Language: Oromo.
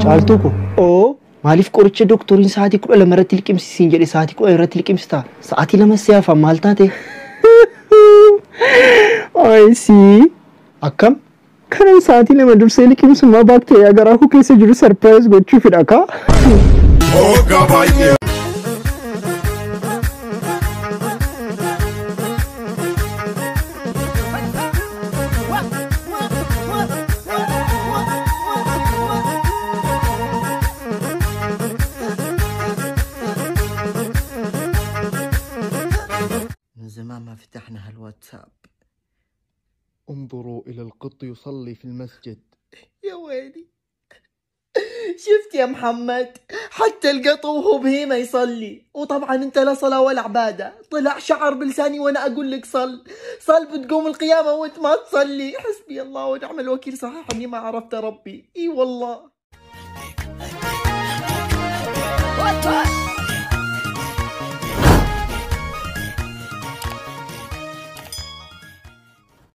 Caaltuko. Oo. Maaliif qoricha doktoriin sa'aatii 12 irratti liqimsiisiin jedhe sa'aatii 10 irratti liqimsita? Sa'aatii 2 si'aaf maal taate? I see. Akkam? Kanan sa'aatii 2 dursee liqimsummaa baakteeriyaa garaa koo keessa jiru sarpiraayis gochuufidha kaa. Oh gabaayee. من زمان ما فتحنا هالواتساب. انظروا إلى القط يصلي في المسجد. يا ويلي، شفت يا محمد؟ حتى القط وهو بهيمة يصلي، وطبعا انت لا صلاة ولا عبادة. طلع شعر بلساني وانا اقول لك صل بتقوم القيامة وانت ما تصلي. حسبي الله ونعم الوكيل، صحيح اني ما عرفت ربي. اي والله.